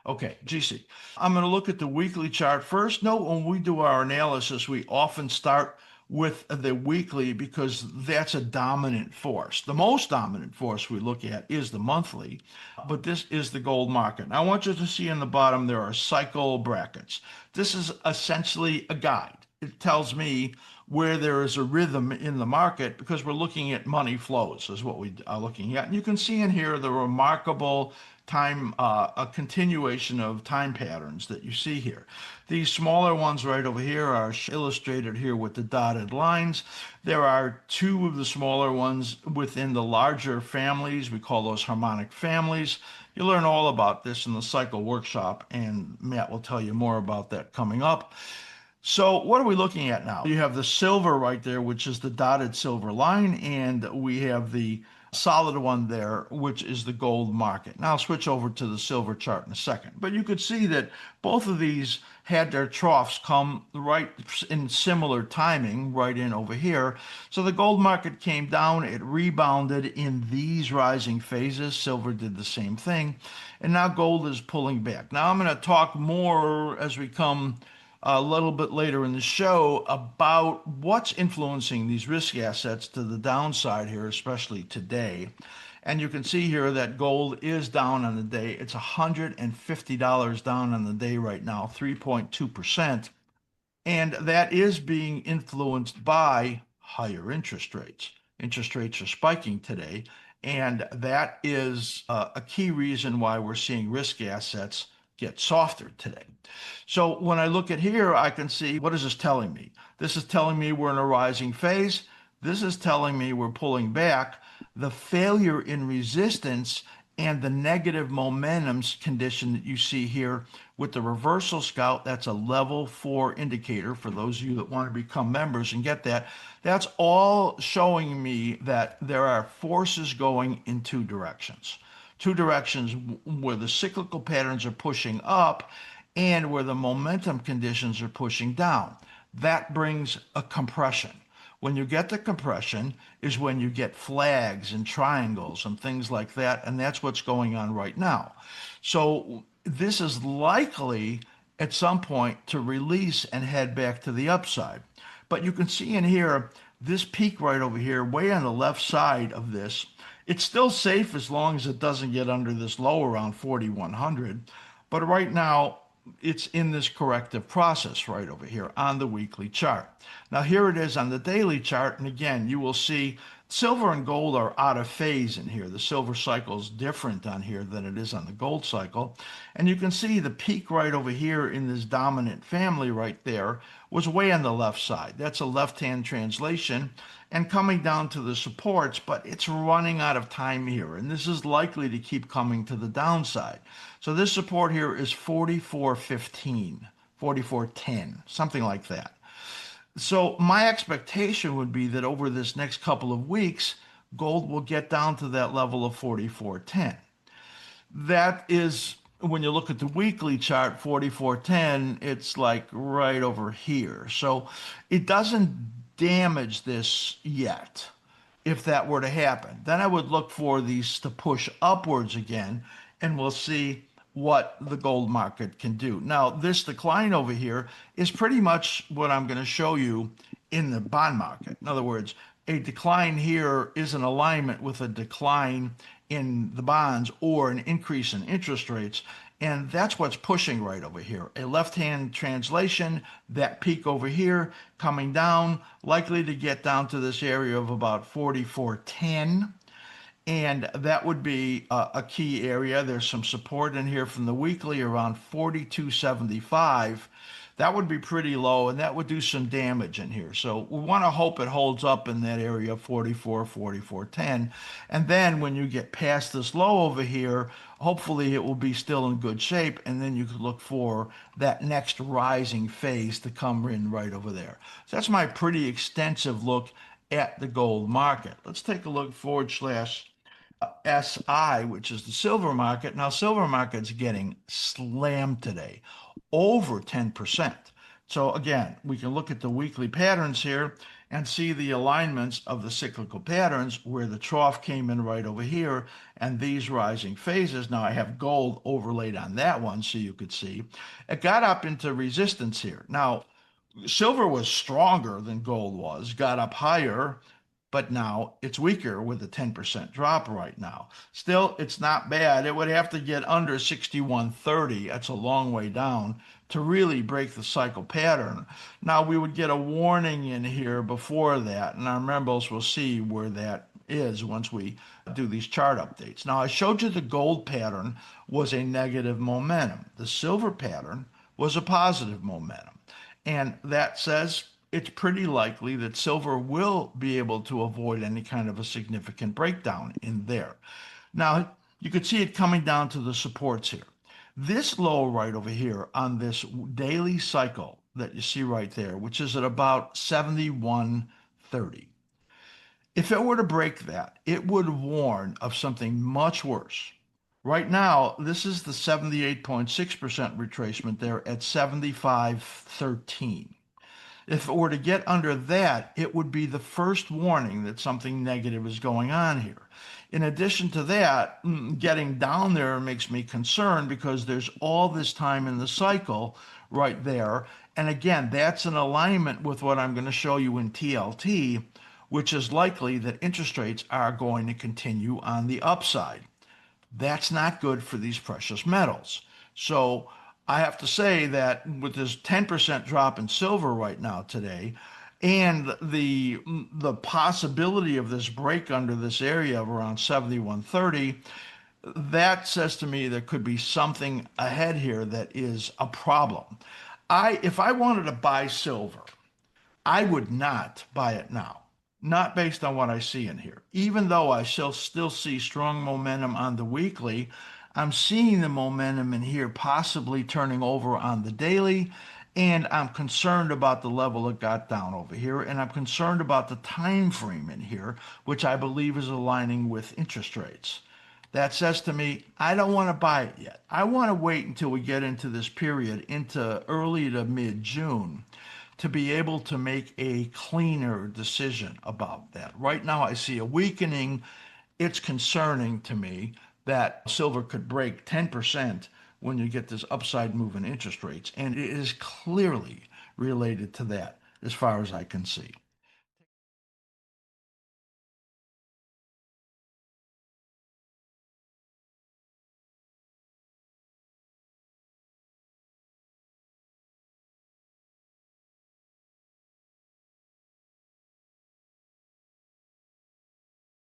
Okay, GC. I'm going to look at the weekly chart first. Note when we do our analysis, we often start with the weekly because that's a dominant force. The most dominant force we look at is the monthly, but this is the gold market. Now, I want you to see in the bottom there are cycle brackets. This is essentially a guide. It tells me where there is a rhythm in the market because we're looking at money flows is what we are looking at. And you can see in here the remarkable time, a continuation of time patterns that you see here. These smaller ones right over here are illustrated here with the dotted lines. There are two of the smaller ones within the larger families. We call those harmonic families. You'll learn all about this in the cycle workshop, and Matt will tell you more about that coming up. So what are we looking at now? You have the silver right there, which is the dotted silver line, and we have the solid one there, which is the gold market. Now I'll switch over to the silver chart in a second. But you could see that both of these had their troughs come right in similar timing, right in over here. So the gold market came down, it rebounded in these rising phases. Silver did the same thing. And now gold is pulling back. Now I'm going to talk more as we come a little bit later in the show about what's influencing these risk assets to the downside here, especially today. And you can see here that gold is down on the day. It's $150 down on the day right now, 3.2%. And that is being influenced by higher interest rates. Interest rates are spiking today. And that is a key reason why we're seeing risk assets get softer today. So when I look at here, I can see, what is this telling me? This is telling me we're in a rising phase. This is telling me we're pulling back. The failure in resistance and the negative momentum condition that you see here with the reversal scout, that's a level 4 indicator for those of you that want to become members and get that. That's all showing me that there are forces going in two directions. Two directions where the cyclical patterns are pushing up and where the momentum conditions are pushing down. That brings a compression. When you get the compression is when you get flags and triangles and things like that, and that's what's going on right now. So this is likely at some point to release and head back to the upside. But you can see in here, this peak right over here, way on the left side of this, it's still safe as long as it doesn't get under this low around 4,100. But right now, it's in this corrective process right over here on the weekly chart. Now here it is on the daily chart. And again, you will see silver and gold are out of phase in here. The silver cycle is different on here than it is on the gold cycle. And you can see the peak right over here in this dominant family right there was way on the left side. That's a left-hand translation and coming down to the supports, but it's running out of time here. And this is likely to keep coming to the downside. So this support here is 44.15, 44.10, something like that. So my expectation would be that over this next couple of weeks, gold will get down to that level of 44.10. That is, when you look at the weekly chart, 44.10, it's like right over here. So it doesn't damage this yet. If that were to happen, then I would look for these to push upwards again, and we'll see what the gold market can do. Now, this decline over here is pretty much what I'm going to show you in the bond market. In other words, a decline here is an alignment with a decline in the bonds or an increase in interest rates. And that's what's pushing right over here. A left-hand translation, that peak over here coming down, likely to get down to this area of about 44.10. And that would be a key area. There's some support in here from the weekly around 42.75. That would be pretty low, and that would do some damage in here. So we want to hope it holds up in that area of 44, 44.10. And then when you get past this low over here, hopefully it will be still in good shape, and then you could look for that next rising phase to come in right over there. So that's my pretty extensive look at the gold market. Let's take a look forward slash SI, which is the silver market. Now, silver market's getting slammed today, over 10%. So again, we can look at the weekly patterns here, and see the alignments of the cyclical patterns where the trough came in right over here and these rising phases. Now I have gold overlaid on that one so you could see. It got up into resistance here. Now, silver was stronger than gold was, got up higher, but now it's weaker with a 10% drop right now. Still, it's not bad. It would have to get under 61.30. That's a long way down to really break the cycle pattern. Now, we would get a warning in here before that, and our members will see where that is once we do these chart updates. Now, I showed you the gold pattern was a negative momentum. The silver pattern was a positive momentum. And that says it's pretty likely that silver will be able to avoid any kind of a significant breakdown in there. Now, you could see it coming down to the supports here. This low right over here on this daily cycle that you see right there, which is at about 71.30. If it were to break that, it would warn of something much worse. Right now, this is the 78.6% retracement there at 75.13. If it were to get under that, it would be the first warning that something negative is going on here. In addition to that, getting down there makes me concerned because there's all this time in the cycle right there. And again, that's in alignment with what I'm going to show you in TLT, which is likely that interest rates are going to continue on the upside. That's not good for these precious metals. So I have to say that with this 10% drop in silver right now today, and the possibility of this break under this area of around 71.30, that says to me there could be something ahead here that is a problem. If I wanted to buy silver, I would not buy it now, not based on what I see in here. Even though I still see strong momentum on the weekly, I'm seeing the momentum in here possibly turning over on the daily, and I'm concerned about the level it got down over here, and I'm concerned about the time frame in here, which I believe is aligning with interest rates. That says to me, I don't want to buy it yet. I want to wait until we get into this period, into early to mid-June, to be able to make a cleaner decision about that. Right now, I see a weakening. It's concerning to me that silver could break 10% when you get this upside move in interest rates, and it is clearly related to that as far as I can see.